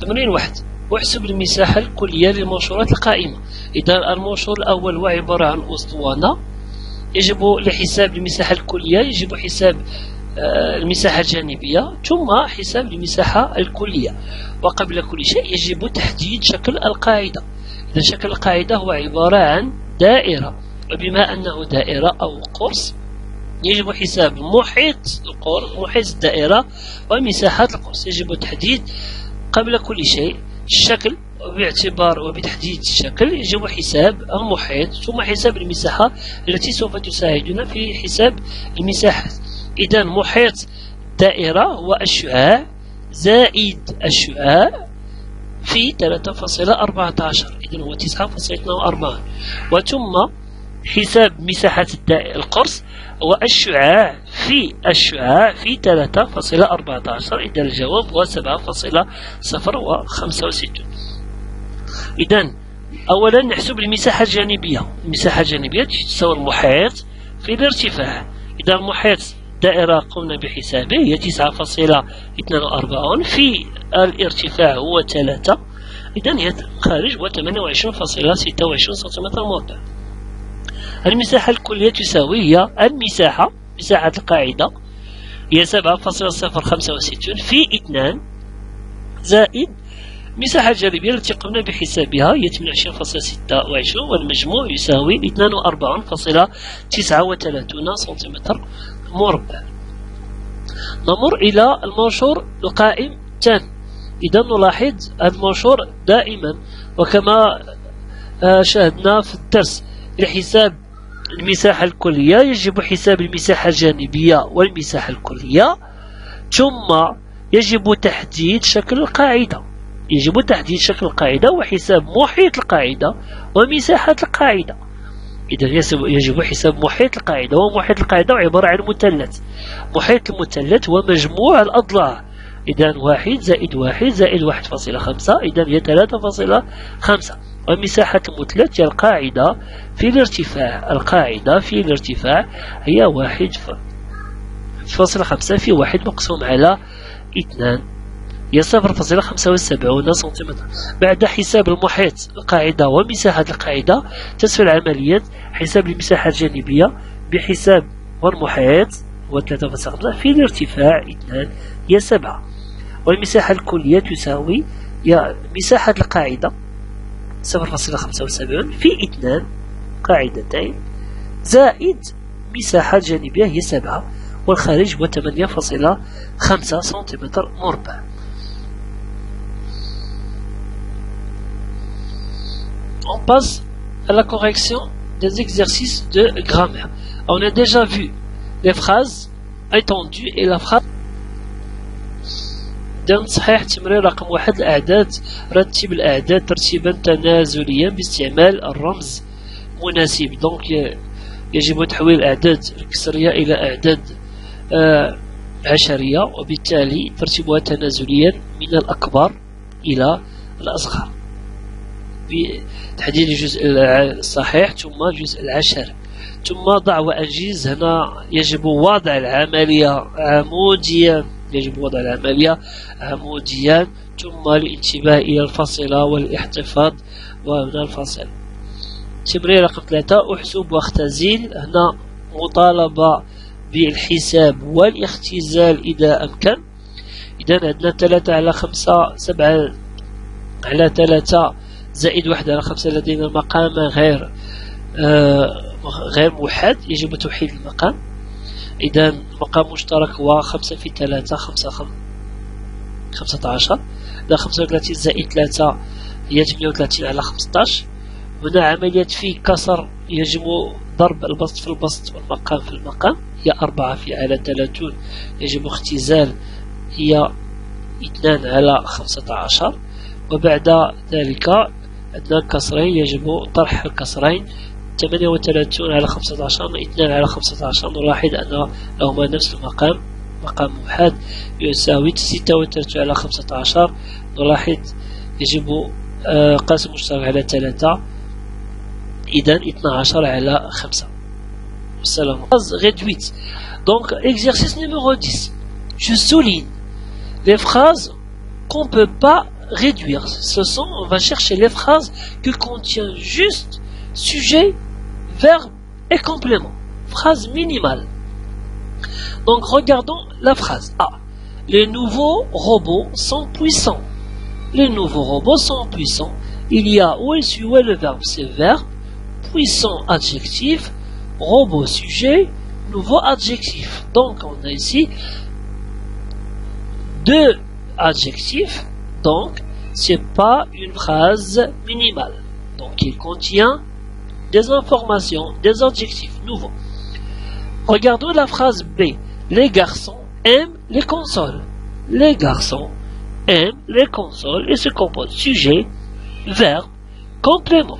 تمرين واحد، احسب المساحة الكلية للمنشورات القائمة. إذا المنشور الأول هو عبارة عن أسطوانة، يجب لحساب المساحة الكلية يجب حساب المساحة الجانبية ثم حساب المساحة الكلية. وقبل كل شيء يجب تحديد شكل القاعدة. إذا شكل القاعدة هو عبارة عن دائرة، وبما أنه دائرة أو قرص يجب حساب محيط القرص، محيط الدائرة ومساحة القرص. يجب تحديد قبل كل شيء الشكل، وباعتبار وبتحديد الشكل يجب حساب المحيط ثم حساب المساحة التي سوف تساعدنا في حساب المساحات. إذا محيط الدائرة هو الشعاع زائد الشعاع في 3.14، إذا هو 9.42. وثم حساب مساحة القرص هو الشعاع في 3.14، إذا الجواب هو 7.065. إذا أولا نحسب المساحة الجانبية. المساحة الجانبية تساوي المحيط في الارتفاع. إذا المحيط الدائرة قمنا بحسابه هي 9.42 في الارتفاع هو 3، إذا هي خارج هو 28.26 سنتيمتر مربع. المساحة الكلية تساوي هي مساحة القاعدة هي 7.065 في 2 زائد المساحة الجانبية التي قمنا بحسابها هي 28.26، والمجموع يساوي 42.39 سنتيمتر مربع. نمر إلى المنشور القائم الثاني. إذا نلاحظ المنشور دائما وكما شاهدنا في الدرس لحساب المساحة الكلية يجب حساب المساحة الجانبية والمساحة الكلية، ثم يجب تحديد شكل القاعدة. يجب تحديد شكل القاعدة وحساب محيط القاعدة ومساحة القاعدة. إذا يجب حساب محيط القاعدة، ومحيط القاعدة عبارة عن مثلث. محيط المثلث هو مجموع الأضلاع، إذا 1 زائد 1 زائد 1.5، إذا هي 3.5. ومساحة المثلث هي القاعدة في الارتفاع. القاعدة في الارتفاع هي 1.5 في 1 مقسوم على 2 هي 0.75 سنتيمتر. بعد حساب المحيط القاعدة ومساحة القاعدة تسفل عملية حساب المساحة الجانبية بحساب والمحيط هو 3.5 في الارتفاع 2 هي 7. والمساحة الكلية تساوي هي مساحة القاعدة 0.75 في 2 قاعدتين زائد مساحة جانبية هي 7، والخارج هو 8.5 سنتيمتر مربع. On passe à la correction des exercices de grammaire. On a déjà vu les phrases étendues et la phrase. إذا صحيح تمرين رقم 1 الأعداد. رتب الأعداد ترتيبا تنازليا باستعمال الرمز مناسب. دونك يجب تحويل الأعداد الكسرية إلى أعداد عشرية، وبالتالي ترتيبها تنازليا من الأكبر إلى الأصغر بتحديد الجزء الصحيح ثم الجزء العشر. ثم ضع وأنجز. هنا يجب وضع العملية عموديا، يجب وضع العملية عموديا ثم الانتباه إلى الفاصلة والاحتفاظ ومن الفاصل. تمرين رقم 3 احسب واختزل. هنا مطالبة بالحساب والاختزال إذا أمكن. إذا عندنا 3/5 7/3 زائد 1/5 لدينا مقام غير موحد، يجب توحيد المقام. إذا المقام مشترك هو 5 في 3 15. إذا 35 زائد 3 هي 38/15. هنا عملية في كسر يجب ضرب البسط في البسط والمقام في المقام هي 4 على 30. يجب اختزال هي 2/15. وبعد ذلك عندنا كسرين يجب طرح الكسرين 38/15 و 2/15. نلاحظ أن لهما نفس المقام، مقام موحد يساوي 36/15. نلاحظ يجب قاسم مشترك على 3، إذا 12/5. والسلام. Réduite. Donc exercice numéro 10. Je souligne les phrases qu'on ne peut pas réduire. On va chercher les phrases qui contiennent juste sujet, verbe et complément. Phrase minimale. Donc regardons la phrase A. Les nouveaux robots sont puissants. Les nouveaux robots sont puissants. Il y a où est le verbe, c'est verbe, puissant adjectif, robot sujet, nouveau adjectif. Donc on a ici deux adjectifs, donc c'est pas une phrase minimale. Donc il contient des informations, des adjectifs nouveaux. Regardons la phrase B. Les garçons aiment les consoles. Les garçons aiment les consoles et se compose sujet, verbe, complément.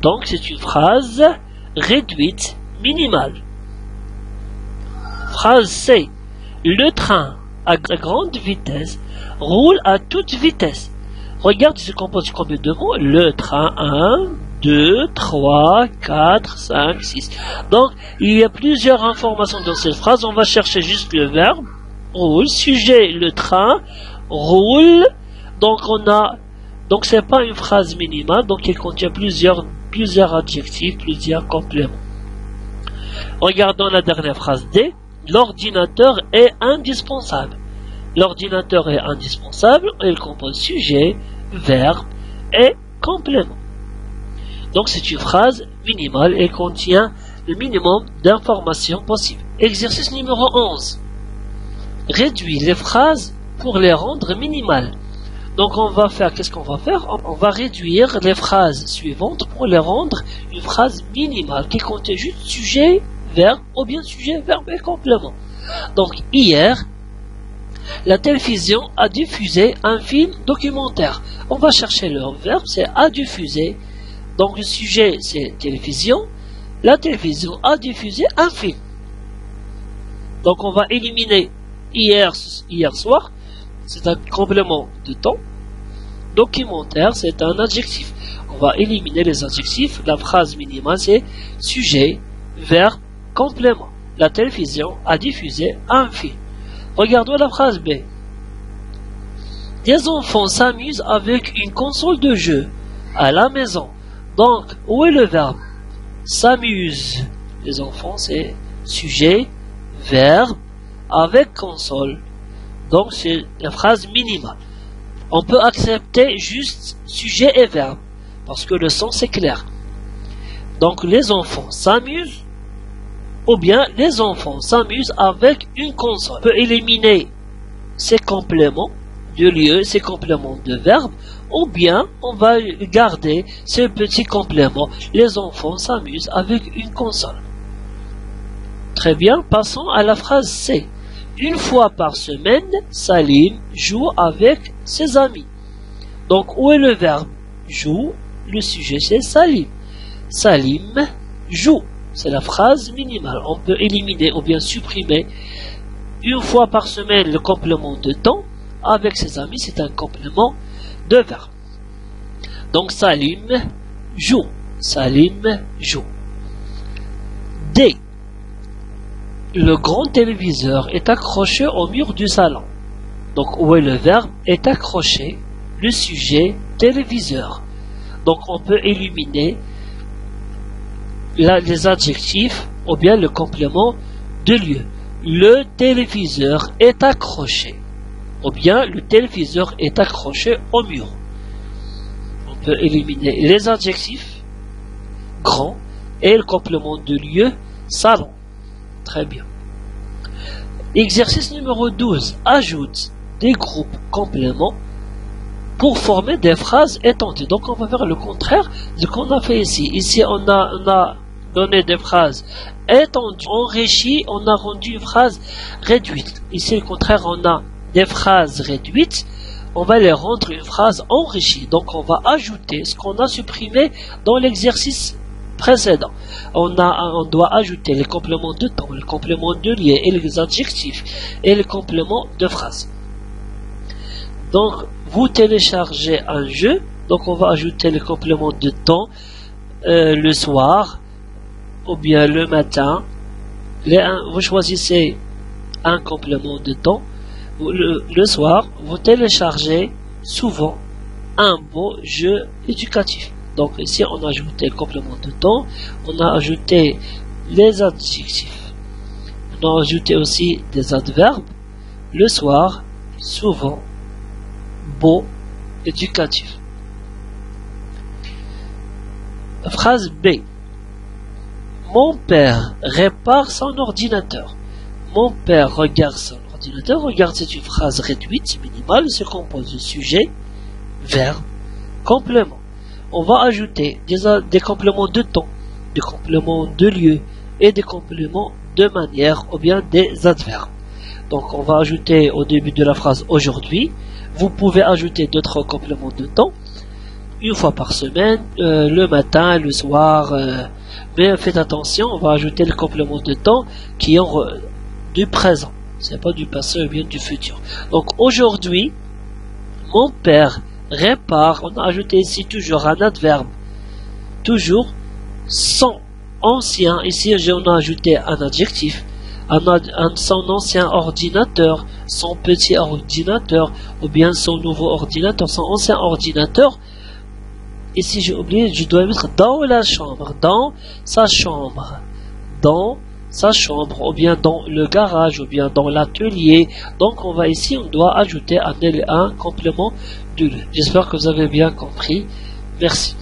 Donc c'est une phrase réduite, minimale. Phrase C. Le train à grande vitesse roule à toute vitesse. Regarde, il se compose combien de mots? Le train 1, 2, 3, 4, 5, 6. Donc, il y a plusieurs informations dans cette phrase. On va chercher juste le verbe, roule, sujet, le train, roule. Donc c'est pas une phrase minimale, donc il contient plusieurs adjectifs, plusieurs compléments. Regardons la dernière phrase D. L'ordinateur est indispensable. L'ordinateur est indispensable, il compose sujet, verbe et complément. Donc c'est une phrase minimale et contient le minimum d'informations possibles. Exercice numéro 11. Réduis les phrases pour les rendre minimales. Donc on va faire, qu'est-ce qu'on va faire? On va réduire les phrases suivantes pour les rendre une phrase minimale qui contient juste sujet, verbe ou bien sujet, verbe et complément. Donc hier, la télévision a diffusé un film documentaire. On va chercher le verbe, c'est a diffusé. Donc le sujet c'est télévision. La télévision a diffusé un film. Donc on va éliminer hier soir. C'est un complément de temps. Documentaire, c'est un adjectif. On va éliminer les adjectifs. La phrase minimale, c'est sujet, verbe, complément. La télévision a diffusé un film. Regardons la phrase B. Des enfants s'amusent avec une console de jeu à la maison. Donc, où est le verbe? S'amuse. Les enfants, c'est sujet, verbe, avec console. Donc c'est la phrase minimale. On peut accepter juste sujet et verbe, parce que le sens est clair. Donc les enfants s'amusent, ou bien les enfants s'amusent avec une console. On peut éliminer ces compléments de lieu, ces compléments de verbe, ou bien on va garder ce petit complément. Les enfants s'amusent avec une console. Très bien, passons à la phrase C. Une fois par semaine, Salim joue avec ses amis. Donc, où est le verbe joue? Le sujet, c'est Salim. Salim joue. C'est la phrase minimale. On peut éliminer ou bien supprimer une fois par semaine le complément de temps. Avec ses amis, c'est un complément de verbe. Donc, Salim joue. Salim joue. D. Le grand téléviseur est accroché au mur du salon. Donc, où est le verbe est accroché? Le sujet, téléviseur. Donc, on peut éliminer les adjectifs ou bien le complément de lieu. Le téléviseur est accroché. Ou bien, le téléviseur est accroché au mur. On peut éliminer les adjectifs, grand, et le complément de lieu, salon. Très bien. Exercice numéro 12. Ajoute des groupes compléments pour former des phrases étendues. Donc on va faire le contraire de ce qu'on a fait ici. Ici on a donné des phrases étendues, enrichies, on a rendu une phrase réduite. Ici le contraire, on a des phrases réduites, on va les rendre une phrase enrichie. Donc on va ajouter ce qu'on a supprimé dans l'exercice précédent. On doit ajouter les compléments de temps, les compléments de lieu et les adjectifs et les compléments de phrase. Donc vous téléchargez un jeu, donc on va ajouter les compléments de temps le soir ou bien le matin. Vous choisissez un complément de temps. Le soir, vous téléchargez souvent un beau jeu éducatif. Donc ici on a ajouté le complément de temps, on a ajouté les adjectifs, on a ajouté aussi des adverbes, le soir, souvent, beau, éducatif. Phrase B. Mon père répare son ordinateur. Mon père regarde son ordinateur. Regarde, c'est une phrase réduite, minimale, se compose de sujet, verbe, complément. On va ajouter des compléments de temps, des compléments de lieu et des compléments de manière ou bien des adverbes. Donc on va ajouter au début de la phrase aujourd'hui. Vous pouvez ajouter d'autres compléments de temps une fois par semaine, le matin, le soir. Mais faites attention, on va ajouter le complément de temps qui est du présent. C'est pas du passé ou bien du futur. Donc aujourd'hui, mon père répare. On a ajouté ici toujours un adverbe. Toujours son ancien. Ici, on a ajouté un adjectif. Son ancien ordinateur, son petit ordinateur, ou bien son nouveau ordinateur, son ancien ordinateur. Ici, j'ai oublié, je dois mettre dans la chambre, dans sa chambre, dans sa chambre, ou bien dans le garage, ou bien dans l'atelier. Donc, on doit ajouter un complément de lieu. J'espère que vous avez bien compris. Merci.